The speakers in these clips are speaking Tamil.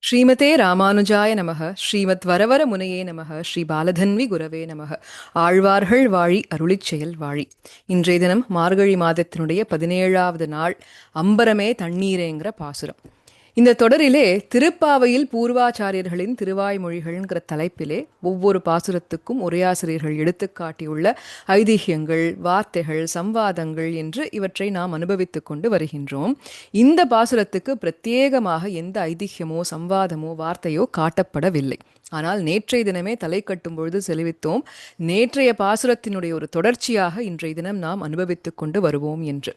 ஸ்ரீமதே ராமானுஜாய நமக. ஸ்ரீமத் வரவர முனையே நமக. ஸ்ரீ பாலதன்வி குரவே நமக. ஆழ்வார்கள் வாழி அருளிச் செயல் வாழி. இன்றைய தினம் மார்கழி மாதத்தினுடைய 17வது நாள். அம்பரமே தண்ணீரேங்கிற பாசுரம். இந்த தொடரிலே திருப்பாவையில் பூர்வாச்சாரியர்களின் திருவாய்மொழிகள்ங்கிற தலைப்பிலே ஒவ்வொரு பாசுரத்துக்கும் உரையாசிரியர்கள் எடுத்துக்காட்டியுள்ள ஐதிஹ்யங்கள், வார்த்தைகள், சம்வாதங்கள் என்று இவற்றை நாம் அனுபவித்துக் கொண்டு வருகின்றோம். இந்த பாசுரத்துக்கு பிரத்யேகமாக எந்த ஐதிஹ்யமோ சம்வாதமோ வார்த்தையோ காட்டப்படவில்லை. ஆனால் நேற்றைய தினமே தலை கட்டும் பொழுது செலவித்தோம், நேற்றைய பாசுரத்தினுடைய ஒரு தொடர்ச்சியாக இன்றைய தினம் நாம் அனுபவித்துக் கொண்டு வருவோம் என்று.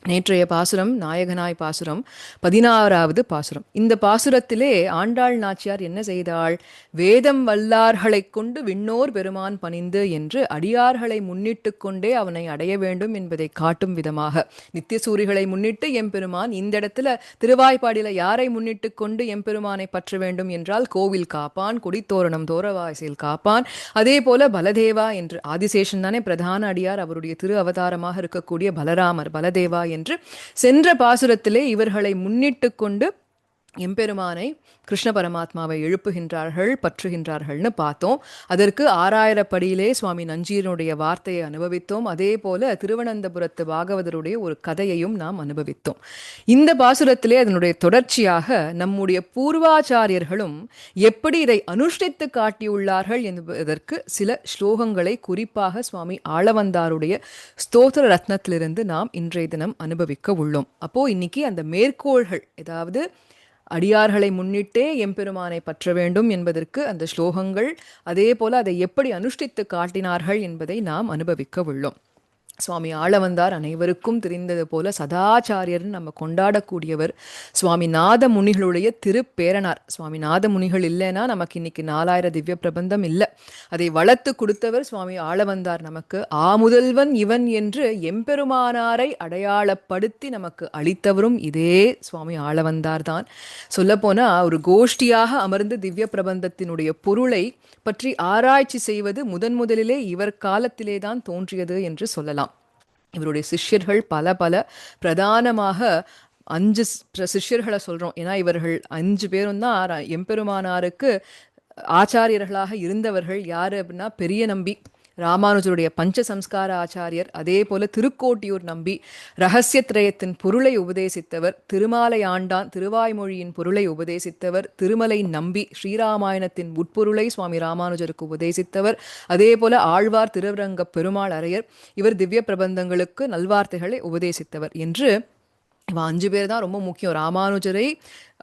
நேற்றைய பாசுரம் நாயகனாய் பாசுரம், 16வது பாசுரம். இந்த பாசுரத்திலே ஆண்டாள் நாச்சியார் என்ன செய்தாள்? வேதம் வல்லார்களைக் கொண்டு விண்ணோர் பெருமான் பணிந்து என்று அடியார்களை முன்னிட்டு கொண்டே அவனை அடைய வேண்டும் என்பதை காட்டும் விதமாக, நித்தியசூரிகளை முன்னிட்டு எம்பெருமான் இந்த இடத்துல திருவாய்ப்பாடியில யாரை முன்னிட்டு கொண்டு எம்பெருமானை பற்ற வேண்டும் என்றால் கோவில் காப்பான், கொடித்தோரணம் தோரவாசல் காப்பான், அதே போல பலதேவா என்று ஆதிசேஷன் தானே பிரதான அடியார், அவருடைய திரு அவதாரமாக இருக்கக்கூடிய பலராமர் பலதேவா என்று சென்ற பாசுரத்திலே இவர்களை முன்னிட்டு கொண்டு எம்பெருமானை கிருஷ்ண பரமாத்மாவை எழுப்புகின்றார்கள், பற்றுகின்றார்கள்னு பார்த்தோம். அதற்கு 6000 படியிலே சுவாமி நஞ்சீரனுடைய வார்த்தையை அனுபவித்தோம். அதே போல திருவனந்தபுரத்து பாகவதருடைய ஒரு கதையையும் நாம் அனுபவித்தோம். இந்த பாசுரத்திலே அதனுடைய தொடர்ச்சியாக நம்முடைய பூர்வாச்சாரியர்களும் எப்படி இதை அனுஷ்டித்து காட்டியுள்ளார்கள் என்பதற்கு சில ஸ்லோகங்களை குறிப்பாக சுவாமி ஆளவந்தாருடைய ஸ்தோத்திர ரத்னத்திலிருந்து நாம் இன்றைய தினம் அனுபவிக்க உள்ளோம். அப்போ இன்னைக்கு அந்த மேற்கோள்கள், ஏதாவது அடியார்களை முன்னிட்டே எம்பெருமானை பற்ற வேண்டும் என்பதற்கு அந்த ஸ்லோகங்கள், அதே போல அதை எப்படி அனுஷ்டித்து காட்டினார்கள் என்பதை நாம் அனுபவிக்க உள்ளோம். சுவாமி ஆளவந்தார் அனைவருக்கும் தெரிந்தது போல சதாச்சாரியர்னு நம்ம கொண்டாடக்கூடியவர். சுவாமி நாத முனிகளுடைய திருப்பேரனார். சுவாமி நாத முனிகள் இல்லைன்னா நமக்கு இன்னைக்கு 4000 திவ்ய பிரபந்தம் இல்லை. அதை வளர்த்து கொடுத்தவர் சுவாமி ஆளவந்தார். நமக்கு ஆமுதல்வன் இவன் என்று எம்பெருமானாரை அடையாளப்படுத்தி நமக்கு அளித்தவரும் இதே சுவாமி ஆளவந்தார் தான். சொல்லப்போனா ஒரு கோஷ்டியாக அமர்ந்து திவ்ய பிரபந்தத்தினுடைய பொருளை பற்றி ஆராய்ச்சி செய்வது முதலிலே இவர் காலத்திலே தான் தோன்றியது என்று சொல்லலாம். இவருடைய சிஷ்யர்கள் பல பிரதானமாக 5 சிஷ்யர்களை சொல்றோம். ஏன்னா இவர்கள் 5 பேரும் தான் எம்பெருமானாருக்கு ஆச்சாரியர்களாக இருந்தவர்கள். யாரு அப்படின்னா பெரிய நம்பி, ராமானுஜருடைய பஞ்ச சம்ஸ்கார ஆச்சாரியர், அதே போல திருக்கோட்டியூர் நம்பி ரகசியத்ரயத்தின் பொருளை உபதேசித்தவர், திருமாலை ஆண்டான் திருவாய்மொழியின் பொருளை உபதேசித்தவர், திருமலை நம்பி ஸ்ரீராமாயணத்தின் உட்பொருளை சுவாமி ராமானுஜருக்கு உபதேசித்தவர், அதே போல ஆழ்வார் திருவரங்க பெருமாள் அரையர், இவர் திவ்ய பிரபந்தங்களுக்கு நல்வார்த்தைகளை உபதேசித்தவர் என்று இவ 5 பேர் தான் ரொம்ப முக்கியம். ராமானுஜரை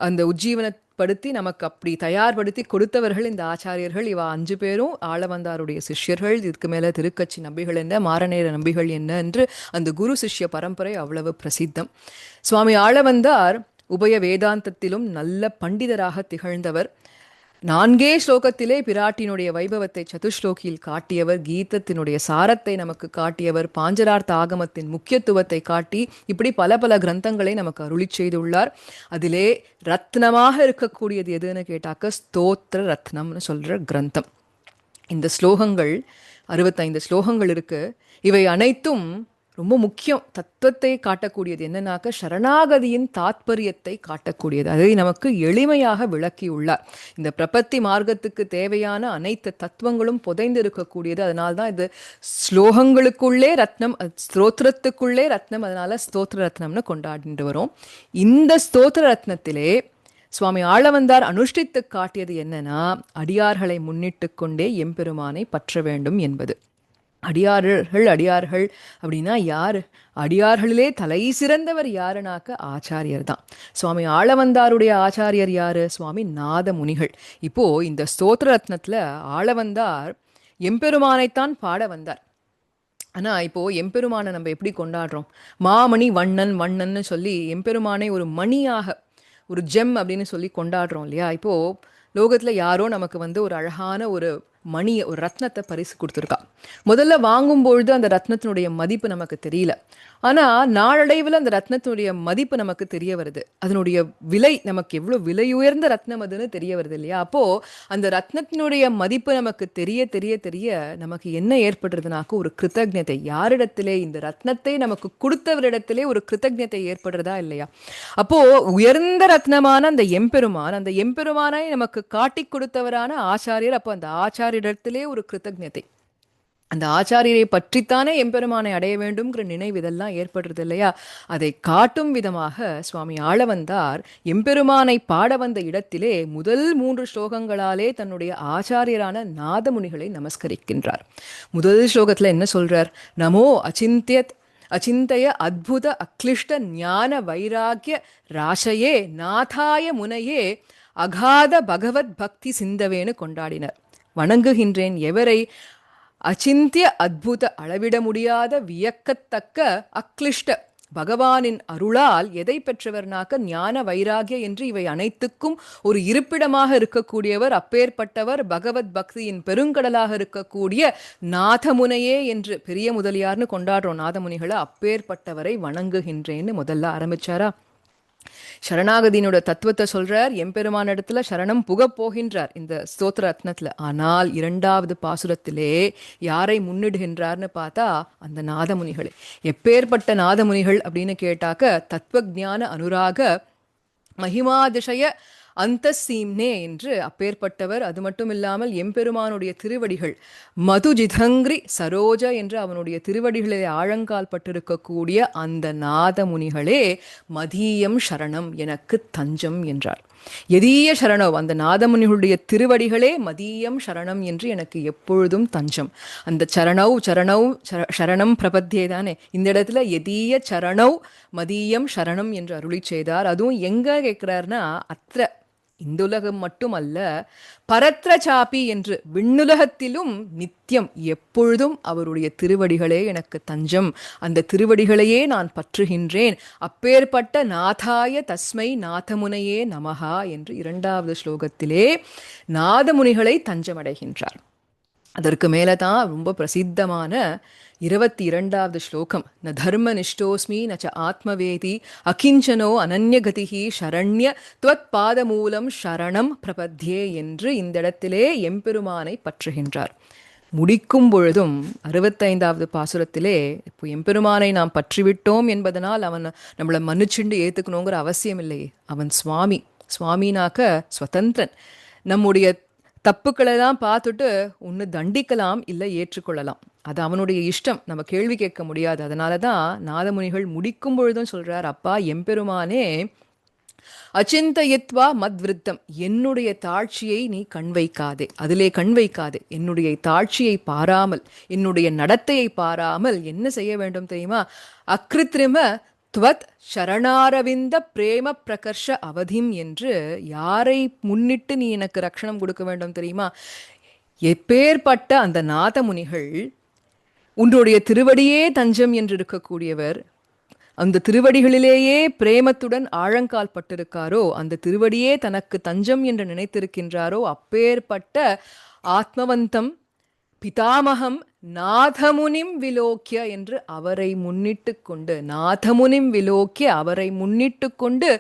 அந்த உஜ்ஜீவனப்படுத்தி நமக்கு அப்படி தயார்படுத்தி கொடுத்தவர்கள் இந்த ஆச்சாரியர்கள். இவ 5 பேரும் ஆளவந்தாருடைய சிஷ்யர்கள். இதுக்கு மேல திருக்கட்சி நம்பிகள் என்ன, மாரநேர நம்பிகள் என்ன என்று அந்த குரு சிஷ்ய பரம்பரை அவ்வளவு பிரசித்தம். சுவாமி ஆளவந்தார் உபய வேதாந்தத்திலும் நல்ல பண்டிதராக திகழ்ந்தவர். 4 ஸ்லோகத்திலே பிராட்டினுடைய வைபவத்தை சதுஸ்லோகியில் காட்டியவர், கீதத்தினுடைய சாரத்தை நமக்கு காட்டியவர், பாஞ்சரார்த்த ஆகமத்தின் முக்கியத்துவத்தை காட்டி இப்படி பல கிரந்தங்களை நமக்கு அருளி செய்துள்ளார். அதிலே ரத்னமாக இருக்கக்கூடியது எதுன்னு கேட்டாக்க ஸ்தோத்திர ரத்னம்னு சொல்ற கிரந்தம். இந்த ஸ்லோகங்கள் 65 ஸ்லோகங்கள் இருக்கு. இவை அனைத்தும் ரொம்ப முக்கியம். தத்துவத்தை காட்டக்கூடியது என்னன்னாக்க சரணாகதியின் தாத்பரியத்தை காட்டக்கூடியது. அதை நமக்கு எளிமையாக விளக்கியுள்ளார். இந்த பிரபத்தி மார்க்கத்துக்கு தேவையான அனைத்து தத்துவங்களும் புதைந்து இருக்கக்கூடியது. அதனால்தான் இது ஸ்லோகங்களுக்குள்ளே ரத்னம், ஸ்தோத்திரத்துக்குள்ளே ரத்னம், அதனால ஸ்தோத்திர ரத்னம்னு கொண்டாடிட்டு வரும். இந்த ஸ்தோத்திர ரத்னத்திலே சுவாமி ஆளவந்தார் அனுஷ்டித்து காட்டியது என்னன்னா, அடியார்களை முன்னிட்டு கொண்டே எம்பெருமானை பற்ற வேண்டும் என்பது. அடியார்கள் அப்படின்னா யாரு? அடியார்களிலே தலை சிறந்தவர் யாருனாக்க ஆச்சாரியர் தான். சுவாமி ஆளவந்தாருடைய ஆச்சாரியர் யாரு? சுவாமி நாத முனிகள். இப்போ இந்த ஸ்தோத்திர ரத்னத்துல ஆளவந்தார் எம்பெருமானைத்தான் பாட வந்தார். ஆனா இப்போ எம்பெருமானை நம்ம எப்படி கொண்டாடுறோம்? மாமணி வண்ணன்னு சொல்லி எம்பெருமானை ஒரு மணியாக, ஒரு ஜெம் அப்படின்னு சொல்லி கொண்டாடுறோம் இல்லையா? இப்போ லோகத்துல யாரோ நமக்கு ஒரு அழகான ஒரு மணியை, ஒரு ரத்னத்தை பரிசு கொடுத்துருக்கா. முதல்ல வாங்கும்பொழுது அந்த ரத்னத்தினுடைய மதிப்பு நமக்கு தெரியல. ஆனா நாளடைவில் அந்த ரத்னத்தினுடைய மதிப்பு நமக்கு தெரிய வருது. அதனுடைய விலை நமக்கு எவ்வளவு விலை உயர்ந்த ரத்னம் அதுன்னு தெரிய வருது இல்லையா? அப்போ அந்த ரத்னத்தினுடைய மதிப்பு நமக்கு தெரிய தெரிய தெரிய நமக்கு என்ன ஏற்படுறதுனாக்க ஒரு கிருத்தஜதை, யாரிடத்திலே இந்த ரத்னத்தை நமக்கு கொடுத்தவரிடத்திலே ஒரு கிருத்தஜதை ஏற்படுறதா இல்லையா? அப்போ உயர்ந்த ரத்னமான அந்த எம்பெருமான், அந்த எம்பெருமானை நமக்கு காட்டி கொடுத்தவரான ஆச்சாரியர், அப்போ அந்த ஆச்சாரியரிடத்திலே ஒரு கிருத்தஜதை, அந்த ஆச்சாரியரை பற்றித்தானே எம்பெருமானை அடைய வேண்டும்ங்கிற நினைவு இதெல்லாம் ஏற்படுறது இல்லையா? அதை காட்டும் விதமாக சுவாமி ஆளவந்தார் எம்பெருமானை பாட வந்த இடத்திலே முதல் 3 ஸ்லோகங்களாலே தன்னுடைய ஆச்சாரியரான நாதமுனிகளை நமஸ்கரிக்கின்றார். முதல் ஸ்லோகத்துல என்ன சொல்றார்? நமோ அச்சிந்தய அத்புத அக்லிஷ்ட ஞான வைராக்கிய ராசையே நாதாய முனையே அகாத பகவத் பக்தி சிந்தவேன்னு கொண்டாடினர். வணங்குகின்றேன் எவரை? அச்சிந்திய அத்புத, அளவிட முடியாத வியக்கத்தக்க அக்லிஷ்ட பகவானின் அருளால் எதை பெற்றவர்னாக்க ஞான வைராகிய என்று இவை அனைத்துக்கும் ஒரு இருப்பிடமாக இருக்கக்கூடியவர், அப்பேற்பட்டவர், பகவத் பக்தியின் பெருங்கடலாக இருக்கக்கூடிய நாதமுனையே என்று பெரிய முதலியார்னு கொண்டாடுறோம் நாதமுனிகளை. அப்பேற்பட்டவரை வணங்குகின்றேன்னு முதல்ல ஆரம்பிச்சாரா? சரணாகதியினோட தத்துவத்தை சொல்றார். எம்பெருமான இடத்துல சரணம் புக போகின்றார் இந்த ஸ்தோத்திர ரத்னத்துல. ஆனால் 2வது பாசுரத்திலே யாரை முன்னிடுகின்றார்னு பார்த்தா அந்த நாதமுனிகளை. எப்பேற்பட்ட நாதமுனிகள் அப்படின்னு கேட்டாக்க தத்துவஞான அனுராக மகிமாதிசய அந்த சீம்னே என்று அப்பேற்பட்டவர். அது மட்டும் இல்லாமல் எம்பெருமானுடைய திருவடிகள் மதுஜிதங்கிரி சரோஜ என்று அவனுடைய திருவடிகளில் ஆழங்கால் பட்டிருக்கக்கூடிய அந்த நாதமுனிகளே மதீயம் சரணம், எனக்கு தஞ்சம் என்றார். எதீய சரணோ, அந்த நாதமுனிகளுடைய திருவடிகளே மதீயம் சரணம் என்று எனக்கு எப்பொழுதும் தஞ்சம். அந்த சரணம் பிரபத்தியே தானே இந்த இடத்துல எதீய சரணவ் மதீயம் சரணம் என்று அருளி செய்தார். அதுவும் எங்க கேட்கிறார்னா, அத்த இந்துலகம் மட்டுமல்ல பரத்ர சாப்பி என்று விண்ணுலகத்திலும் நித்தியம் எப்பொழுதும் அவருடைய திருவடிகளே எனக்கு தஞ்சம், அந்த திருவடிகளையே நான் பற்றுகின்றேன். அப்பேற்பட்ட நாதாய தஸ்மை நாதமுனையே நமஹா என்று 2வது ஸ்லோகத்திலே நாதமுனிகளை தஞ்சமடைகின்றார். அதற்கு மேலே தான் ரொம்ப பிரசித்தமான 22வது ஸ்லோகம், ந தர்ம நிஷ்டோஸ்மி நச்ச ஆத்மவேதி அகிஞ்சனோ அனன்யகதிகி சரண்ய துவத் பாதமூலம் சரணம் பிரபத்யே என்று இந்த இடத்திலே எம்பெருமானை பற்றுகின்றார். முடிக்கும் பொழுதும் 65வது பாசுரத்திலே இப்போ எம்பெருமானை நாம் பற்றிவிட்டோம் என்பதனால் அவன் நம்மளை மன்னிச்சுண்டு ஏற்றுக்கணுங்கிற அவசியம் இல்லையே. அவன் சுவாமினாக்க ஸ்வதந்திரன். நம்முடைய தப்புக்களை தான் பார்த்துட்டு ஒன்று தண்டிக்கலாம், இல்லை ஏற்றுக்கொள்ளலாம். அது அவனுடைய இஷ்டம், நம்ம கேள்வி கேட்க முடியாது. அதனால தான் நாதமுனிகள் முடிக்கும் பொழுதும் சொல்றார், அப்பா எம்பெருமானே அச்சிந்தயத்வா மத்விருத்தம், என்னுடைய தாழ்ச்சியை நீ கண் வைக்காதே, அதிலே கண் வைக்காதே. என்னுடைய தாழ்ச்சியை பாராமல், என்னுடைய நடத்தையை பாராமல் என்ன செய்ய வேண்டும் தெரியுமா? அக்ரித்ரிம துவத் சரணாரவிந்த பிரேம பிரகர்ஷ அவதிம் என்று யாரை முன்னிட்டு நீ எனக்கு ரட்சணம் கொடுக்க வேண்டும் தெரியுமா? எப்பேற்பட்ட அந்த நாதமுனிகள் உன்னுடைய திருவடியே தஞ்சம் என்று இருக்கக்கூடியவர், அந்த திருவடிகளிலேயே பிரேமத்துடன் ஆழங்கால் பட்டிருக்காரோ, அந்த திருவடியே தனக்கு தஞ்சம் என்று நினைத்திருக்கின்றாரோ, அப்பேற்பட்ட ஆத்மவந்தம் பிதாமகம் நாதமுனிம் விலோக்கிய என்று அவரை முன்னிட்டு கொண்டு, நாதமுனிம் விலோக்கிய அவரை முன்னிட்டு கொண்டு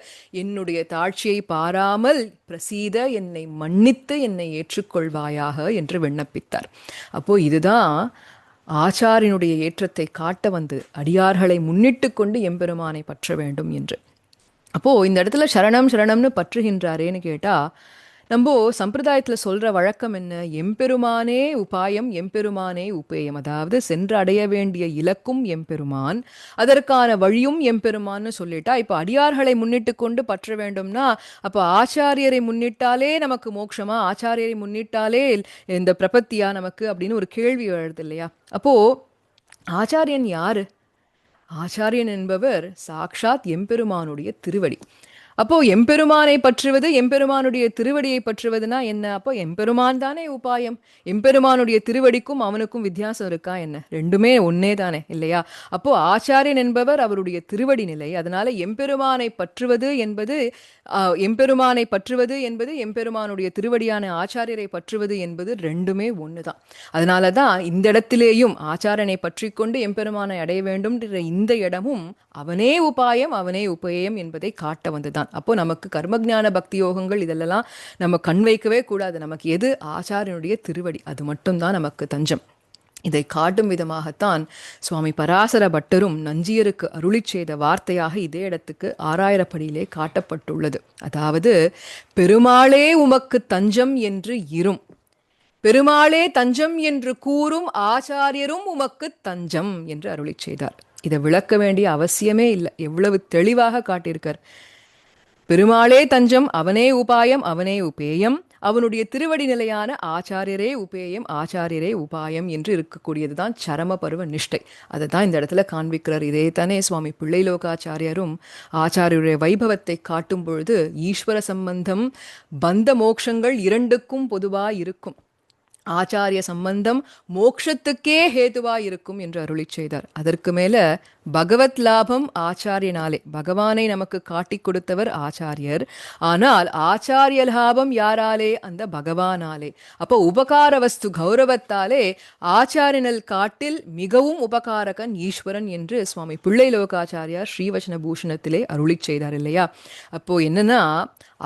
என்னுடைய தாழ்ச்சியை பாராமல் பிரசீத என்னை மன்னித்து என்னை ஏற்றுக்கொள்வாயாக என்று விண்ணப்பித்தார். அப்போ இதுதான் ஆச்சாரியனுடைய ஏற்றத்தை காட்ட வந்து அடியார்களை முன்னிட்டு கொண்டு எம்பெருமானை பற்ற வேண்டும் என்று. அப்போ இந்த இடத்துல சரணம் சரணம்னு பற்றுகின்றாரேன்னு கேட்டா, நம்ம சம்பிரதாயத்தில் சொல்ற வழக்கம் என்ன? எம்பெருமானே உபாயம், எம்பெருமானே உபேயம். அதாவது சென்று அடைய வேண்டிய இலக்கும் எம்பெருமான், அதற்கான வழியும் எம்பெருமான்னு சொல்லிட்டா, இப்போ அடியார்களை முன்னிட்டு கொண்டு பற்ற வேண்டும்னா அப்போ ஆச்சாரியரை முன்னிட்டாலே நமக்கு மோட்சமா, ஆச்சாரியரை முன்னிட்டாலே இந்த பிரபத்தியா நமக்கு அப்படின்னு ஒரு கேள்வி எழுது இல்லையா? அப்போ ஆச்சாரியன் யாரு? ஆச்சாரியன் என்பவர் சாக்ஷாத் எம்பெருமானுடைய திருவடி. அப்போ எம்பெருமானை பற்றுவது, எம்பெருமானுடைய திருவடியை பற்றுவதுனா என்ன? அப்போ எம்பெருமான் தானே உபாயம். எம்பெருமானுடைய திருவடிக்கும் அவனுக்கும் வித்தியாசம் இருக்கா என்ன? ரெண்டுமே ஒன்னே தானே இல்லையா? அப்போ ஆச்சாரியன் என்பவர் அவருடைய திருவடி நிலை. அதனால எம்பெருமானை பற்றுவது என்பது எம்பெருமானுடைய திருவடியான ஆச்சாரியரை பற்றுவது என்பது ரெண்டுமே ஒண்ணுதான். அதனாலதான் இந்த இடத்திலேயும் ஆச்சாரனை பற்றி கொண்டு எம்பெருமானை அடைய வேண்டும் இந்த இடமும் அவனே உபாயம் அவனே உபேயம் என்பதை காட்ட வந்துதான். அப்போ நமக்கு கர்மஜான பக்தி யோகங்கள் இதெல்லாம் நம்ம கண் வைக்கவே கூடாது. நமக்கு எது ஆச்சாரியனுடைய திருவடி, அது மட்டும்தான் நமக்கு தஞ்சம். இதை காட்டும் விதமாகத்தான் சுவாமி பராசர பட்டரும் நஞ்சியருக்கு அருளி செய்த வார்த்தையாக இதே இடத்துக்கு 6000 படியிலே காட்டப்பட்டுள்ளது. அதாவது, பெருமாளே உமக்கு தஞ்சம் என்று இரும், பெருமாளே தஞ்சம் என்று கூறும் ஆச்சாரியரும் உமக்கு தஞ்சம் என்று அருளி செய்தார். இதை விளக்க வேண்டிய அவசியமே இல்லை, எவ்வளவு தெளிவாக காட்டியிருக்கார். பெருமாளே தஞ்சம், அவனே உபாயம் அவனே உபேயம், அவனுடைய திருவடி நிலையான ஆச்சாரியரே உபேயம் ஆச்சாரியரே உபாயம் என்று இருக்கக்கூடியதுதான் சரம பருவ நிஷ்டை. அதை தான் இந்த இடத்துல காண்பிக்கிறார். இதே தானே சுவாமி பிள்ளைலோகாச்சாரியரும் ஆச்சாரியருடைய வைபவத்தை காட்டும் பொழுது ஈஸ்வர சம்பந்தம் பந்த மோக்ஷங்கள் இரண்டுக்கும் பொதுவாக இருக்கும், ஆச்சாரிய சம்பந்தம் மோக்ஷத்துக்கே ஹேதுவா இருக்கும் என்று அருளி செய்தார். அதற்கு மேல பகவத் லாபம் ஆச்சாரியனாலே, பகவானை நமக்கு காட்டி கொடுத்தவர் ஆச்சாரியர். ஆனால் ஆச்சாரிய லாபம் யாராலே? அந்த பகவானாலே. அப்போ உபகார வஸ்து கௌரவத்தாலே ஆச்சாரியனல் காட்டில் மிகவும் உபகாரகன் ஈஸ்வரன் என்று சுவாமி பிள்ளை லோகாச்சாரியார் ஸ்ரீவச்சன பூஷணத்திலே அருளி செய்தார் இல்லையா? அப்போ என்னன்னா,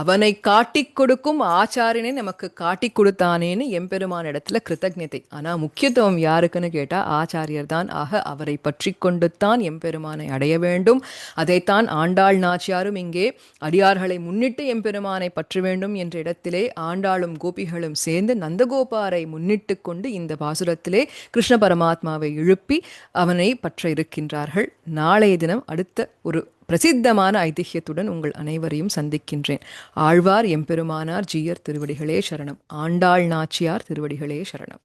அவனை காட்டி கொடுக்கும் ஆச்சாரியனை நமக்கு காட்டி கொடுத்தானேன்னு எம்பெருமான இடத்துல கிருத்தஜ்ஞதை. ஆனா முக்கியத்துவம் யாருக்குன்னு கேட்டா ஆச்சாரியர் தான். ஆக அவரை பற்றி கொண்டுத்தான் எம்பெருமானை அடைய வேண்டும். அதைத்தான் ஆண்டாள் நாச்சியாரும் இங்கே அடியார்களை முன்னிட்டு எம்பெருமானை பற்ற வேண்டும் என்ற இடத்திலே ஆண்டாளும் கோபிகளும் சேர்ந்து நந்தகோபாரை முன்னிட்டு கொண்டு இந்த பாசுரத்திலே கிருஷ்ண பரமாத்மாவை எழுப்பி அவனை பற்ற இருக்கின்றார்கள். நாளைய தினம் அடுத்த ஒரு பிரசித்தமான ஐதிஹ்யத்துடன் உங்கள் அனைவரையும் சந்திக்கின்றேன். ஆழ்வார் எம்பெருமானார் ஜீயர் திருவடிகளே சரணம். ஆண்டாள் நாச்சியார் திருவடிகளே சரணம்.